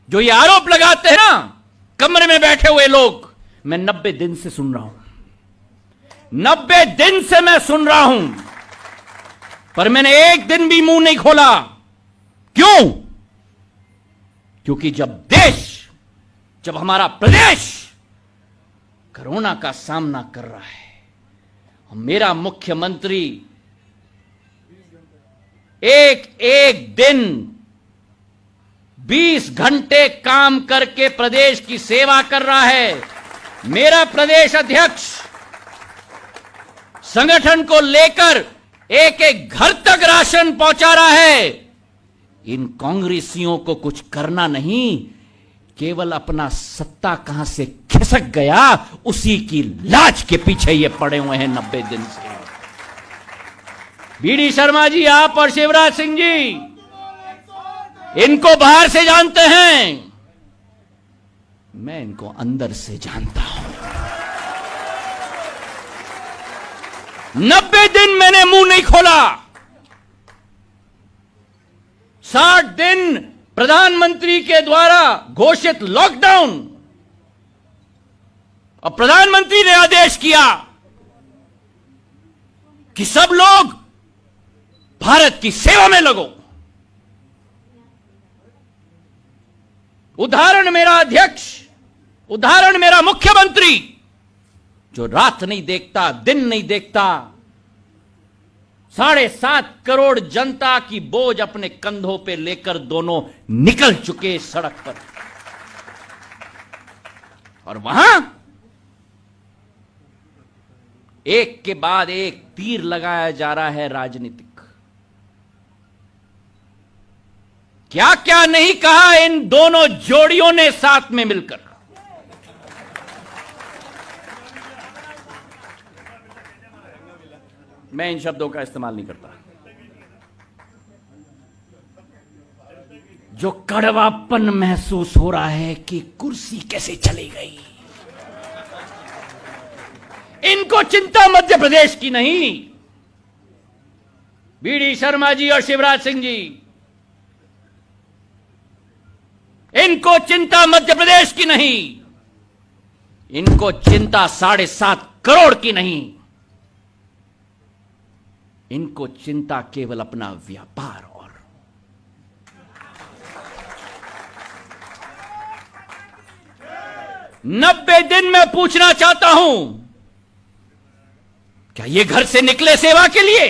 जो ये आरोप लगाते हैं ना कमरे में बैठे हुए लोग, मैं 90 दिन से सुन रहा हूं, 90 दिन से मैं सुन रहा हूं, पर मैंने एक दिन भी मुंह नहीं खोला। क्यों? क्योंकि जब हमारा प्रदेश कोरोना का सामना कर रहा है, मेरा मुख्यमंत्री एक दिन 20 घंटे काम करके प्रदेश की सेवा कर रहा है, मेरा प्रदेश अध्यक्ष संगठन को लेकर एक एक घर तक राशन पहुंचा रहा है। इन कांग्रेसियों को कुछ करना नहीं, केवल अपना सत्ता कहां से खिसक गया उसी की लाज के पीछे ये पड़े हुए हैं 90 दिन से। बीडी शर्मा जी, आप और शिवराज सिंह जी इनको बाहर से जानते हैं, मैं इनको अंदर से जानता हूं। 90 दिन मैंने मुंह नहीं खोला। 60 दिन प्रधानमंत्री के द्वारा घोषित लॉकडाउन, और प्रधानमंत्री ने आदेश किया कि सब लोग भारत की सेवा में लगो। उदाहरण मेरा अध्यक्ष, उदाहरण मेरा मुख्यमंत्री, जो रात नहीं देखता, दिन नहीं देखता, 7.5 करोड़ जनता की बोझ अपने कंधों पे लेकर दोनों निकल चुके सड़क पर, और वहां एक के बाद एक तीर लगाया जा रहा है राजनीतिक। क्या क्या नहीं कहा इन दोनों जोड़ियों ने साथ में मिलकर। मैं इन शब्दों का इस्तेमाल नहीं करता। जो कड़वापन महसूस हो रहा है कि कुर्सी कैसे चली गई, इनको चिंता मध्य प्रदेश की नहीं। बीडी शर्मा जी और शिवराज सिंह जी, इनको चिंता मध्य प्रदेश की नहीं, इनको चिंता 7.5 करोड़ की नहीं, इनको चिंता केवल अपना व्यापार और 90 दिन में पूछना चाहता हूं, क्या ये घर से निकले सेवा के लिए?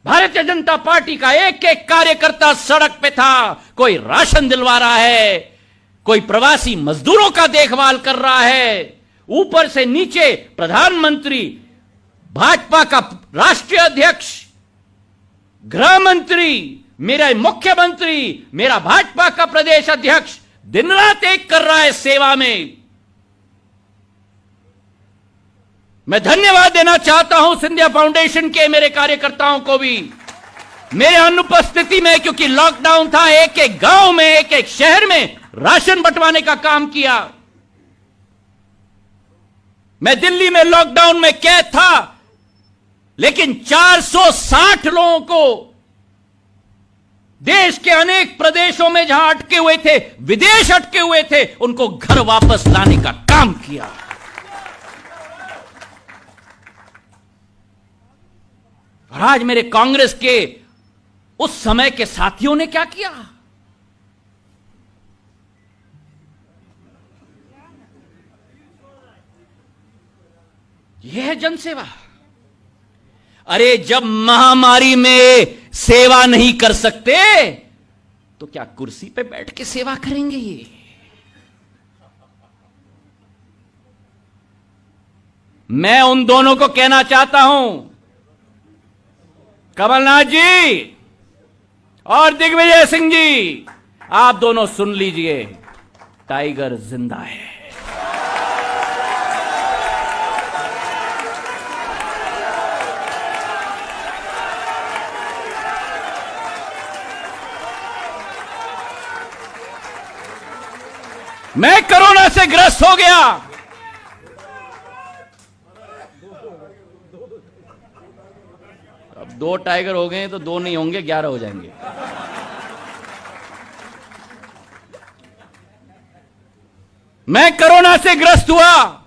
भारतीय जनता पार्टी का एक एक कार्यकर्ता सड़क पे था, कोई राशन दिलवा रहा है, कोई प्रवासी मजदूरों का देखभाल कर रहा है, ऊपर से नीचे प्रधानमंत्री, भाजपा का राष्ट्रीय अध्यक्ष, गृह मंत्री, मेरा मुख्यमंत्री, मेरा भाजपा का प्रदेश अध्यक्ष दिन रात एक कर रहा है सेवा में। मैं धन्यवाद देना चाहता हूं सिंधिया फाउंडेशन के मेरे कार्यकर्ताओं को भी, मेरे अनुपस्थिति में, क्योंकि लॉकडाउन था, एक एक गांव में, एक एक शहर में राशन बंटवाने का काम किया। मैं दिल्ली में लॉकडाउन में कैद था, लेकिन 460 लोगों को देश के अनेक प्रदेशों में जहां अटके हुए थे, विदेश अटके हुए थे, उनको घर वापस लाने का काम किया। और आज मेरे कांग्रेस के उस समय के साथियों ने क्या किया? यह है जनसेवा। अरे जब महामारी में सेवा नहीं कर सकते तो क्या कुर्सी पे बैठ के सेवा करेंगे? ये मैं उन दोनों को कहना चाहता हूं, कमलनाथ जी और दिग्विजय सिंह जी, आप दोनों सुन लीजिए, टाइगर जिंदा है। मैं कोरोना से ग्रस्त हो गया, अब 2 टाइगर हो गए तो 2 नहीं होंगे, 11 हो जाएंगे। मैं कोरोना से ग्रस्त हुआ,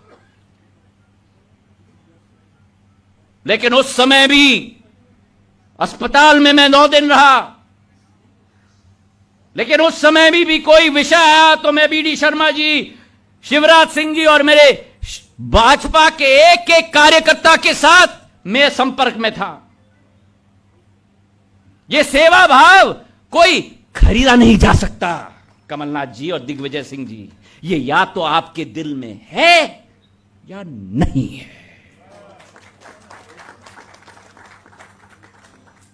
लेकिन उस समय भी अस्पताल में मैं 9 दिन रहा। लेकिन उस समय भी कोई विषय आया तो मैं बीडी शर्मा जी, शिवराज सिंह जी और मेरे भाजपा के एक एक कार्यकर्ता के साथ मैं संपर्क में था। यह सेवा भाव कोई खरीदा नहीं जा सकता। कमलनाथ जी और दिग्विजय सिंह जी, ये या तो आपके दिल में है या नहीं है।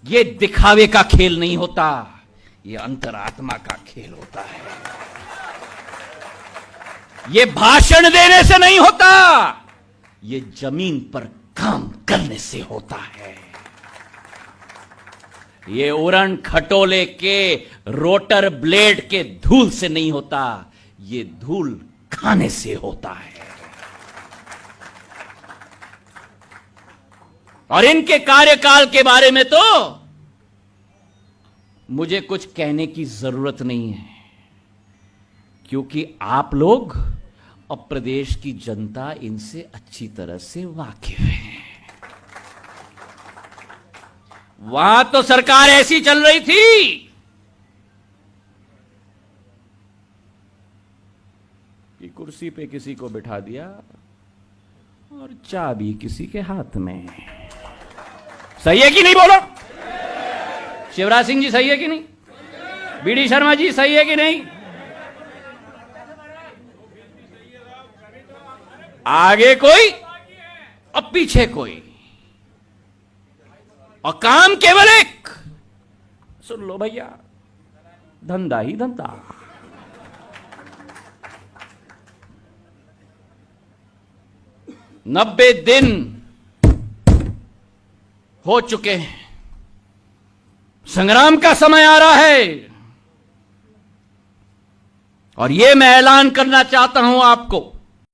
ये दिखावे का खेल नहीं होता, ये अंतरात्मा का खेल होता है। ये भाषण देने से नहीं होता, ये जमीन पर काम करने से होता है। ये उड़न खटोले के रोटर ब्लेड के धूल से नहीं होता, ये धूल खाने से होता है। और इनके कार्यकाल के बारे में तो मुझे कुछ कहने की जरूरत नहीं है, क्योंकि आप लोग और प्रदेश की जनता इनसे अच्छी तरह से वाकिफ है। वहां तो सरकार ऐसी चल रही थी कि कुर्सी पे किसी को बिठा दिया और चाबी किसी के हाथ में। सही है कि नहीं, बोलो। शिवराज सिंह जी सही है कि नहीं? बीडी शर्मा जी सही है कि नहीं? आगे कोई और पीछे कोई, और काम केवल एक। सुन लो भैया, धंधा ही धंधा। नब्बे दिन हो चुके हैं, संग्राम का समय आ रहा है। और यह मैं ऐलान करना चाहता हूं आपको